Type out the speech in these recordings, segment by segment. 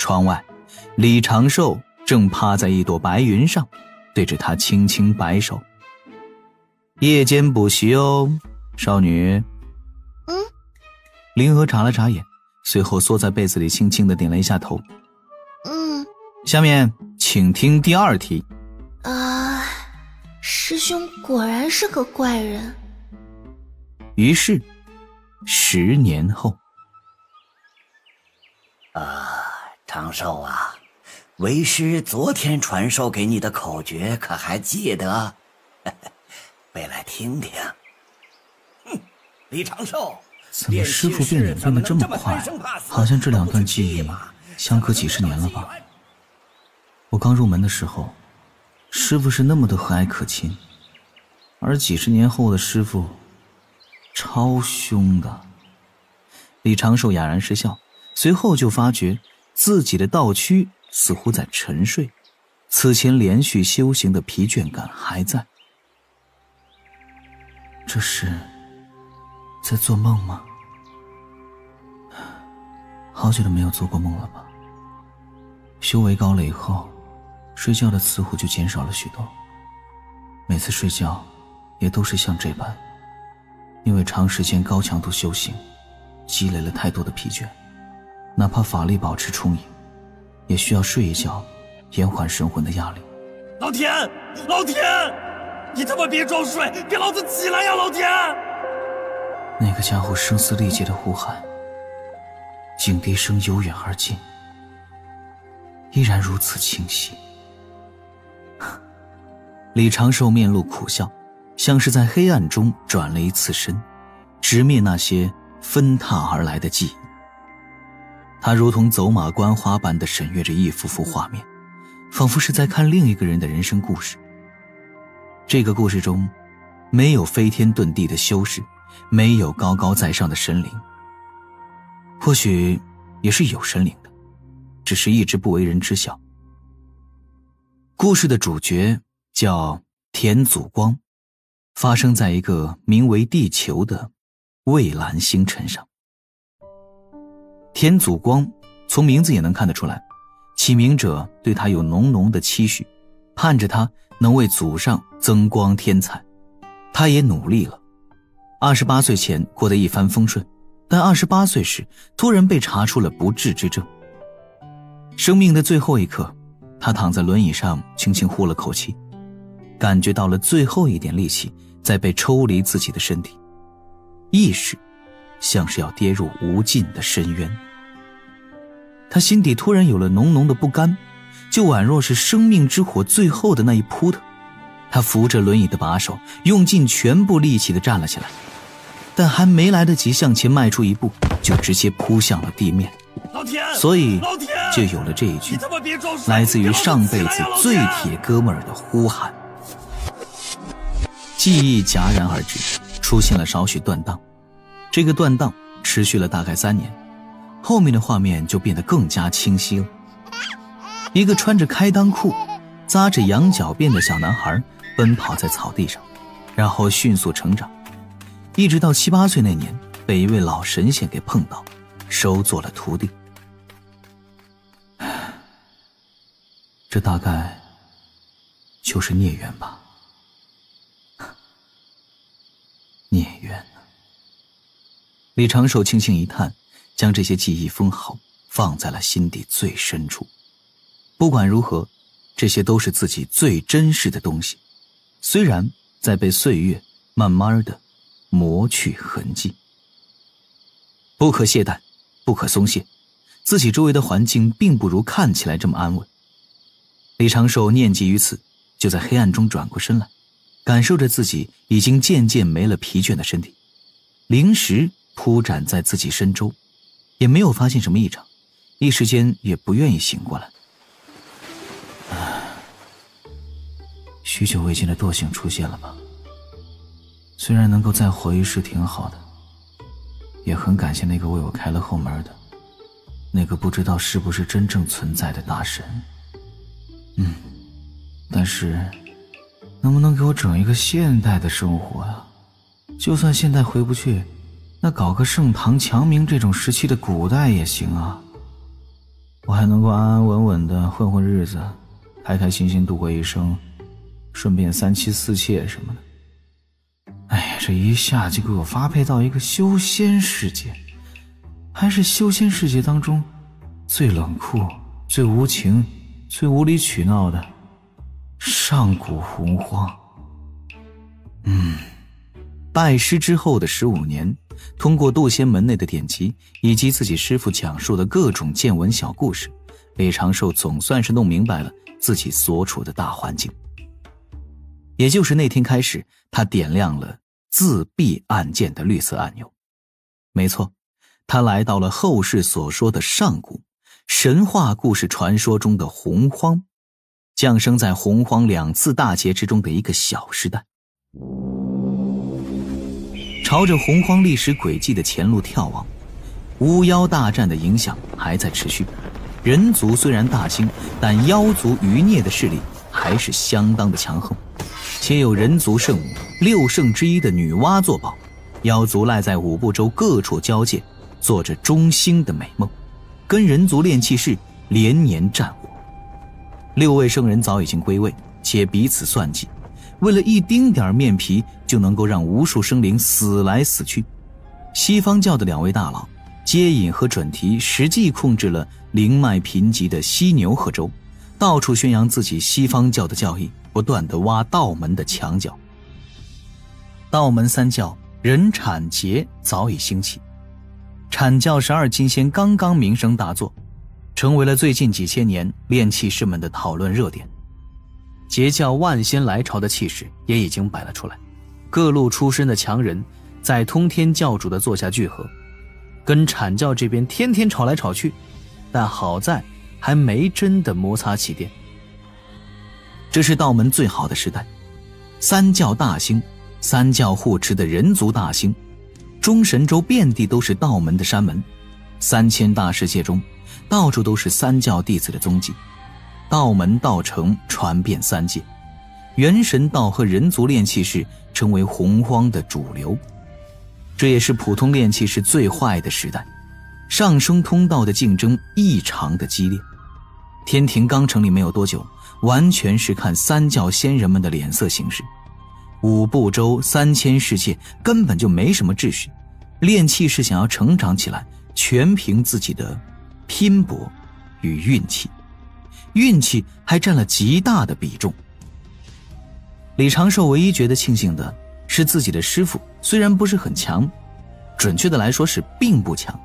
窗外，李长寿正趴在一朵白云上，对着他轻轻摆手。夜间补习哦，少女。林娥眨了眨眼，随后缩在被子里轻轻地点了一下头。下面请听第2题。师兄果然是个怪人。于是10年后。长寿啊，为师昨天传授给你的口诀可还记得？背来听听。李长寿，怎么师父变脸变得这么快？好像这2段记忆相隔几十年了吧？我刚入门的时候，师父是那么的和蔼可亲，而几十年后的师父超凶的。李长寿哑然失笑，随后就发觉自己的道躯似乎在沉睡，此前连续修行的疲倦感还在。这是在做梦吗？好久都没有做过梦了吧？修为高了以后，睡觉的次数就减少了许多，每次睡觉也都是像这般，因为长时间高强度修行积累了太多的疲倦，哪怕法力保持充盈，也需要睡一觉延缓神魂的压力。老田，你他妈别装睡，给老子起来呀，老田！那个家伙声嘶力竭的呼喊，警笛声由远而近，依然如此清晰。李长寿面露苦笑，像是在黑暗中转了一次身，直面那些纷沓而来的记忆。他如同走马观花般地审阅着一幅幅画面，仿佛是在看另一个人的人生故事。这个故事中没有飞天遁地的修士，没有高高在上的神灵，或许也是有神灵的，只是一直不为人知晓。故事的主角叫田祖光，发生在一个名为地球的蔚蓝星辰上。田祖光从名字也能看得出来，起名者对他有浓浓的期许，盼着他能为祖上增光添彩。他也努力了，28岁前过得一帆风顺，但28岁时突然被查出了不治之症。生命的最后一刻，他躺在轮椅上轻轻呼了口气，感觉到了最后一点力气在被抽离自己的身体，意识像是要跌入无尽的深渊。他心底突然有了浓浓的不甘，就宛若是生命之火最后的那一扑腾。他扶着轮椅的把手，用尽全部力气地站了起来，但还没来得及向前迈出一步，就直接扑向了地面。所以就有了这一句来自于上辈子最铁哥们儿的呼喊。记忆戛然而止，出现了少许断档。这个断档持续了大概3年，后面的画面就变得更加清晰了。一个穿着开裆裤扎着羊角辫的小男孩奔跑在草地上，然后迅速成长，一直到7、8岁那年被一位老神仙给碰到，收做了徒弟。这大概就是孽缘吧。孽缘呢？李长寿轻轻一叹，将这些记忆封好，放在了心底最深处。不管如何，这些都是自己最珍视的东西，虽然在被岁月慢慢的磨去痕迹。不可懈怠，不可松懈，自己周围的环境并不如看起来这么安稳。李长寿念及于此，就在黑暗中转过身来，感受着自己已经渐渐没了疲倦的身体。灵石铺展在自己身周，也没有发现什么异常，一时间也不愿意醒过来。许久未见的惰性出现了吧？虽然能够再活一世挺好的，也很感谢那个为我开了后门的那个不知道是不是真正存在的大神。但是能不能给我整一个现代的生活啊？就算现代回不去，那搞个盛唐强明这种时期的古代也行啊。我还能够安安稳稳的混混日子，开开心心度过一生，顺便三妻四妾什么的。哎呀，这一下就给我发配到一个修仙世界，还是修仙世界当中最冷酷、最无情、最无理取闹的上古洪荒。拜师之后的15年，通过渡仙门内的典籍以及自己师父讲述的各种见闻小故事，李长寿总算是弄明白了自己所处的大环境。也就是那天开始，他点亮了自闭案件的绿色按钮。没错，他来到了后世所说的上古神话故事传说中的洪荒，降生在洪荒2次大劫之中的一个小时代。朝着洪荒历史轨迹的前路眺望，巫妖大战的影响还在持续。人族虽然大兴，但妖族余孽的势力还是相当的强横，且有人族圣母6圣之一的女娲作保，妖族赖在5部洲各处交界，做着中兴的美梦，跟人族炼气士连年战火。6位圣人早已经归位，且彼此算计，为了一丁点面皮就能够让无数生灵死来死去。西方教的2位大佬接引和准提实际控制了灵脉贫瘠的西牛贺州，到处宣扬自己西方教的教义，不断地挖道门的墙角。道门3教人阐劫早已兴起，阐教12金仙刚刚名声大作，成为了最近几千年炼气士们的讨论热点。截教万仙来朝的气势也已经摆了出来，各路出身的强人在通天教主的座下聚合，跟阐教这边天天吵来吵去，但好在还没真的摩擦起电。这是道门最好的时代，3教大兴，3教护持的人族大兴，中神州遍地都是道门的山门，3000大世界中到处都是3教弟子的踪迹，道门道成传遍3界，元神道和人族炼气士成为洪荒的主流。这也是普通炼气士最坏的时代，上升通道的竞争异常的激烈。天庭刚成立没有多久，完全是看3教仙人们的脸色行事。5部洲3000世界根本就没什么秩序，炼气士想要成长起来，全凭自己的拼搏与运气，运气还占了极大的比重。李长寿唯一觉得庆幸的是，自己的师父虽然不是很强，准确的来说是并不强，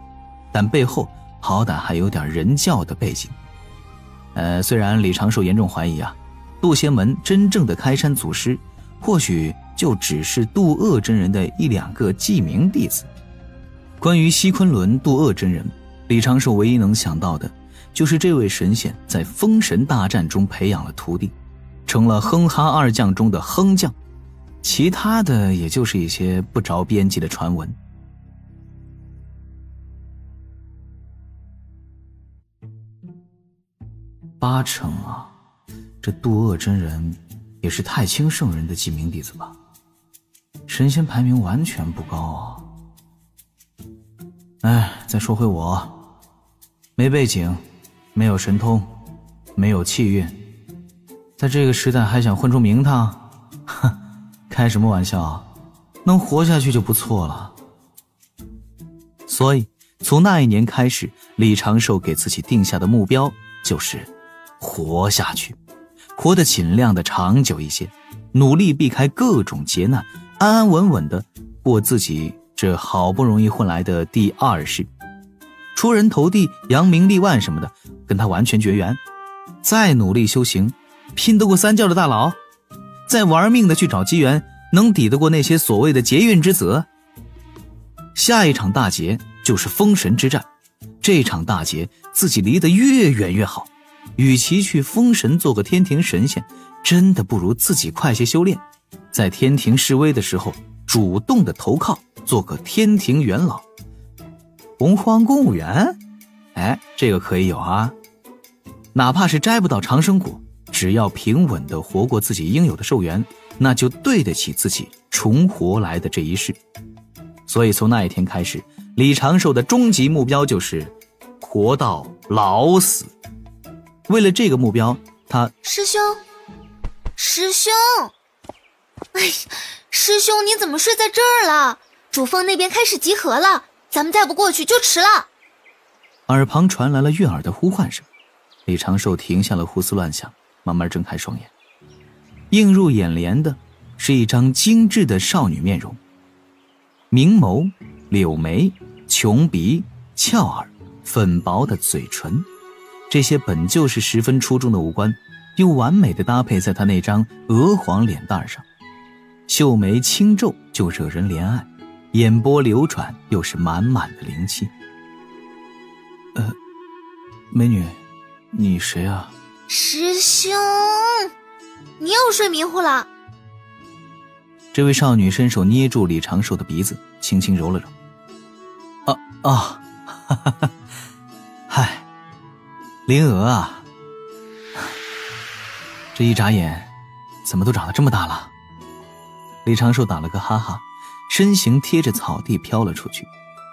但背后好歹还有点人教的背景。虽然李长寿严重怀疑渡仙门真正的开山祖师或许就只是渡厄真人的1-2个记名弟子。关于西昆仑渡厄真人，李长寿唯一能想到的就是这位神仙在封神大战中培养了徒弟，成了哼哈2将中的哼将，其他的也就是一些不着边际的传闻。80%这渡厄真人也是太清圣人的记名弟子吧？神仙排名完全不高再说回我，没背景，没有神通，没有气运，在这个时代还想混出名堂？开什么玩笑，能活下去就不错了。所以从那一年开始，李长寿给自己定下的目标就是活下去，活得尽量的长久一些，努力避开各种劫难，安安稳稳的过自己这好不容易混来的第2世。出人头地、扬名立万什么的，跟他完全绝缘。再努力修行，拼得过3教的大佬？再玩命的去找机缘，能抵得过那些所谓的劫运之子？下一场大劫就是封神之战，这场大劫自己离得越远越好。与其去封神做个天庭神仙，真的不如自己快些修炼，在天庭示威的时候主动的投靠，做个天庭元老。洪荒公务员，这个可以有哪怕是摘不到长生果，只要平稳的活过自己应有的寿元，那就对得起自己重活来的这一世。所以从那一天开始，李长寿的终极目标就是活到老死为了这个目标，他师兄，哎呀，师兄你怎么睡在这儿了？主峰那边开始集合了，咱们再不过去就迟了。耳旁传来了悦耳的呼唤声，李长寿停下了胡思乱想，慢慢睁开双眼。映入眼帘的是一张精致的少女面容，明眸、柳眉、琼鼻、翘耳、粉薄的嘴唇，这些本就是十分出众的五官，又完美的搭配在她那张鹅黄脸蛋上。秀眉轻皱就惹人怜爱，眼波流转又是满满的灵气。美女，你谁啊？师兄，你又睡迷糊了。这位少女伸手捏住李长寿的鼻子，轻轻揉了揉。嗨，灵娥啊，这一眨眼怎么都长得这么大了？李长寿打了个哈哈，身形贴着草地飘了出去，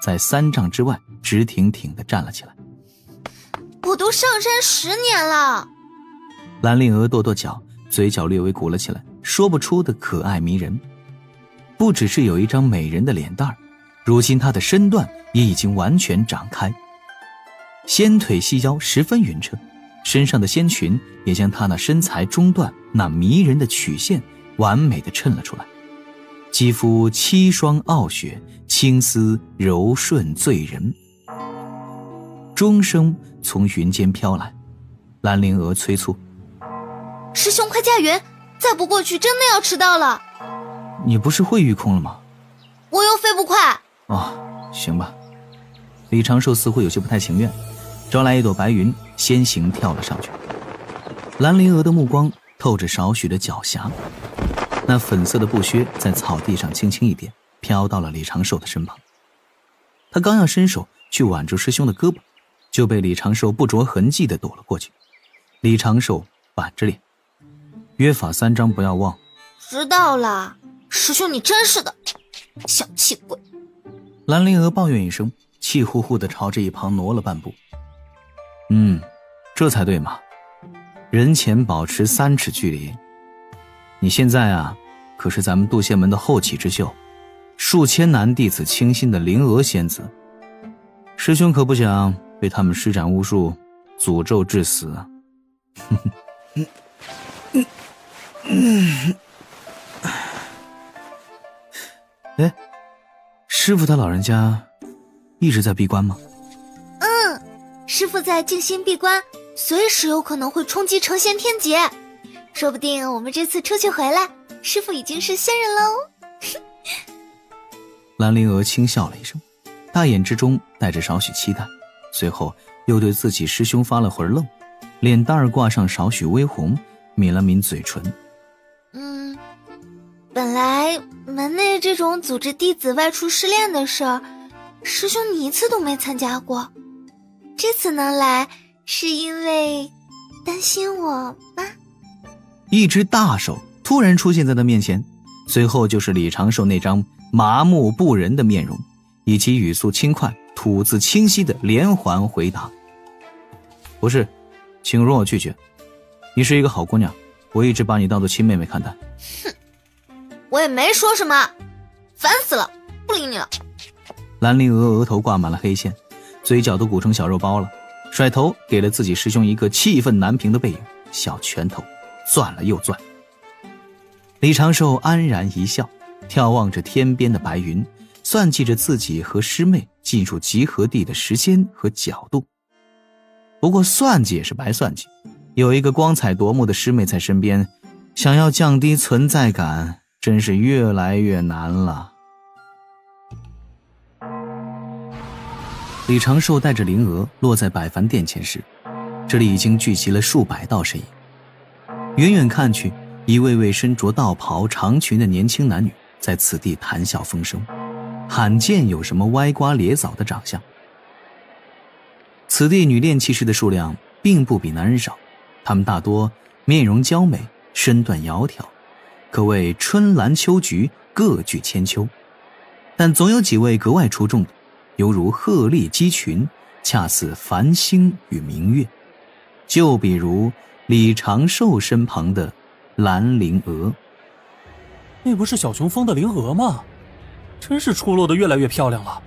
在3丈之外直挺挺地站了起来。我都上山10年了。蓝灵娥跺跺脚，嘴角略微鼓了起来，说不出的可爱迷人。不只是有一张美人的脸蛋，如今她的身段也已经完全长开，纤腿细腰十分匀称，身上的仙裙也将她那身材中段那迷人的曲线完美地衬了出来。肌肤凄霜傲雪，青丝柔顺醉人。钟声从云间飘来，蓝灵娥催促：师兄快驾云，再不过去真的要迟到了。你不是会御空了吗？我又飞不快。行吧。李长寿似乎有些不太情愿，招来一朵白云，先行跳了上去。蓝灵娥的目光透着少许的狡黠，那粉色的布靴在草地上轻轻一点，飘到了李长寿的身旁。他刚要伸手去挽住师兄的胳膊，就被李长寿不着痕迹地躲了过去。李长寿板着脸：约法3章不要忘。知道了。师兄你真是的，小气鬼。蓝灵娥抱怨一声，气呼呼地朝着一旁挪了半步。这才对嘛，人前保持3尺距离。你现在啊，可是咱们渡仙门的后起之秀，数千男弟子倾心的灵娥仙子，师兄可不想被他们施展巫术诅咒致死啊。师父他老人家一直在闭关吗？师父在静心闭关，随时有可能会冲击成仙天劫，说不定我们这次出去回来，师父已经是仙人喽。蓝灵娥轻笑了一声，大眼之中带着少许期待，随后又对自己师兄发了会儿愣，脸蛋儿挂上少许微红，抿了抿嘴唇。本来门内这种组织弟子外出试炼的事儿，师兄你一次都没参加过，这次能来是因为担心我吗？一只大手突然出现在他面前，随后就是李长寿那张麻木不仁的面容，以及语速轻快吐字清晰的连环回答：不是，请容我拒绝，你是一个好姑娘，我一直把你当作亲妹妹看待。哼，我也没说什么，烦死了，不理你了。蓝灵娥额头挂满了黑线，嘴角都鼓成小肉包了，甩头给了自己师兄一个气愤难平的背影，小拳头攥了又攥。李长寿安然一笑，眺望着天边的白云，算计着自己和师妹进入集合地的时间和角度。不过算计也是白算计，有一个光彩夺目的师妹在身边，想要降低存在感真是越来越难了。李长寿带着灵娥落在百凡殿前时，这里已经聚集了数百道身影。远远看去，一位位身着道袍长裙的年轻男女在此地谈笑风生，罕见有什么歪瓜裂枣的长相。此地女练气士的数量并不比男人少，她们大多面容娇美，身段窈窕，可谓春兰秋菊，各具千秋。但总有几位格外出众的，犹如鹤立鸡群，恰似繁星与明月。就比如李长寿身旁的兰陵娥。那不是小雄风的灵娥吗？真是出落得越来越漂亮了，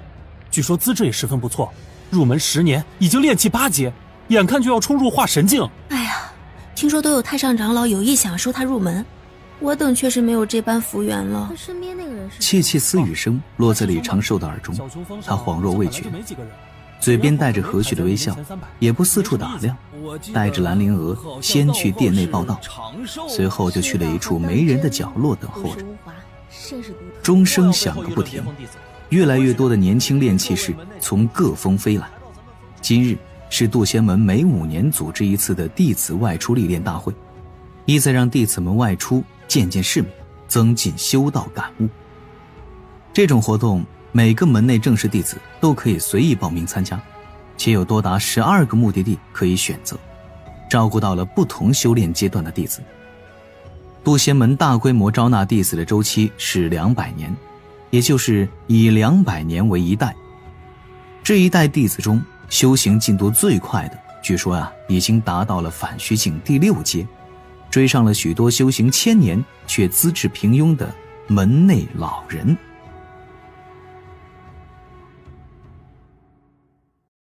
据说资质也十分不错，入门10年已经炼气8阶，眼看就要冲入化神境。哎呀，听说都有太上长老有意想收他入门，我等却是没有这般福缘了。他身边那个人是窃窃私语声落在李长寿的耳中，他恍若未觉，嘴边带着和煦的微笑，也不四处打量，带着兰陵娥先去殿内报道，随后就去了一处没人的角落等候着。钟声响个不停，越来越多的年轻炼气士从各峰飞来。今日是渡仙门每5年组织一次的弟子外出历练大会，意在让弟子们外出见见世面，增进修道感悟。这种活动每个门内正式弟子都可以随意报名参加，且有多达12个目的地可以选择，照顾到了不同修炼阶段的弟子。渡仙门大规模招纳弟子的周期是200年，也就是以200年为一代。这一代弟子中修行进度最快的，据说已经达到了反虚境第6阶，追上了许多修行1000年却资质平庸的门内老人。